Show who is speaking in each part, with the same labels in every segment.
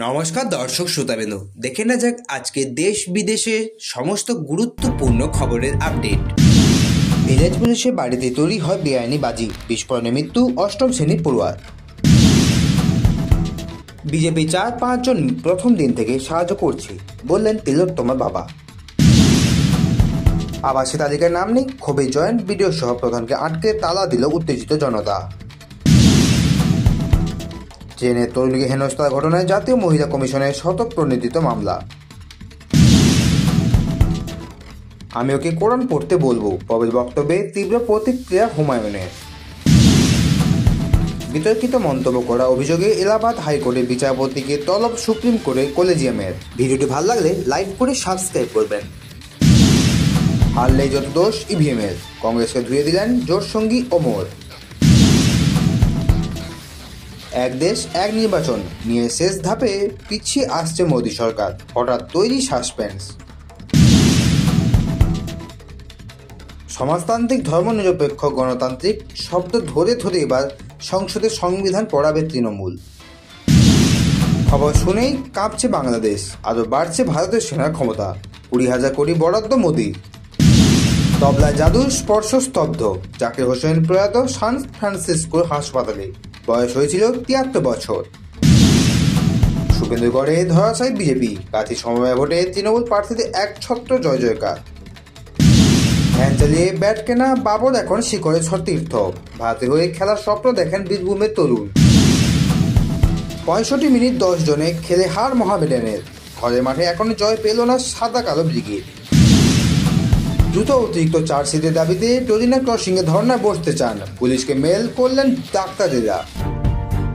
Speaker 1: নমস্কার দর্শক শ্রোতাবৃন্দ, দেখে না যাক আজকে দেশ বিদেশে সমস্ত গুরুত্বপূর্ণ খবরের আপডেট। ভিলেজ পুলিশের বাড়িতে তৈরি হয় বেআইনি বাজি, বিস্ফোরণে মৃত্যু অষ্টম শ্রেণীর পড়ুয়ার। বিজেপি 4-5 জন প্রথম দিন থেকে সাহায্য করছে বললেন তিলোত্তমার বাবা। আবাসী তালিকায় নাম নেই, ক্ষোভে জয়েন্ট বিডিও সহ প্রধানকে আটকে তালা দিল উত্তেজিত জনতা। ট্রেনের তরুণীকে হেনস্থার ঘটনায় জাতীয় মহিলা কমিশনের স্বতঃপ্রণোদিত মামলা। আমি ওকে কোরআন পড়তে বলবো, পবের বক্তব্যে তীব্র প্রতিক্রিয়া হুমায়ুনের। বিতর্কিত মন্তব্য করা অভিযোগে এলাহাবাদ হাইকোর্টের বিচারপতিকে তলব সুপ্রিম কোর্টের কলেজিয়ামের। ভিডিওটি ভালো লাগলে লাইক করে সাবস্ক্রাইব করবেন। হারলেই যত দোষ ইভিএমের, কংগ্রেসকে ধুয়ে দিলেন জোটসঙ্গী ওমর। এক দেশ এক নির্বাচন নিয়ে শেষ ধাপে পিছিয়ে আসছে মোদী সরকার, হঠাৎ তৈরি সাসপেন্স। সমাজতান্ত্রিক ধর্মনিরপেক্ষ গণতান্ত্রিক শব্দ ধরে ধরে এবার সংসদে সংবিধান পড়াবে তৃণমূল। খবর শুনেই কাঁপছে বাংলাদেশ, আরও বাড়ছে ভারতের সেনার ক্ষমতা, 20,000 কোটি বরাদ্দ মোদী। তবলায় জাদুর স্পর্শ স্তব্ধ, জাকির হোসেন প্রয়াত সান ফ্রান্সিসকোর হাসপাতালে, বয়স হয়েছিল 73 বছর। শুভেন্দুগড়ে ধরাশায়ী বিজেপি, কাঁথি সমবায় ভোটে তৃণমূল প্রার্থীদের একছত্র জয় জয়কার। ভ্যান চালিয়ে ব্যাট কেনা বাবর এখন শিখরে সতীর্থ, ভারতের হয়ে খেলার স্বপ্ন দেখেন বীরভূমের তরুণ। 65 মিনিট 10 জনে খেলে হার মোহামেডানের, ঘরের মাঠে এখনো জয় পেল না সাদা কালো ব্রিগেড। দ্রুত অতিরিক্ত চার্জশিটের দাবিতে টলিনা ক্রসিংয়ে ধর্নায় বসতে চান, পুলিশকে মেল করলেন ডাক্তারেরা।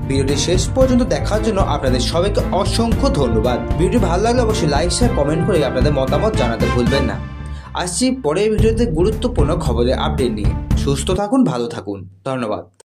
Speaker 1: ভিডিওটি শেষ পর্যন্ত দেখার জন্য আপনাদের সবাইকে অসংখ্য ধন্যবাদ। ভিডিওটি ভালো লাগলে অবশ্যই লাইক শেয়ার কমেন্ট করে আপনাদের মতামত জানাতে ভুলবেন না। আসছি পরের ভিডিওতে গুরুত্বপূর্ণ খবরের আপডেট নিয়ে। সুস্থ থাকুন, ভালো থাকুন, ধন্যবাদ।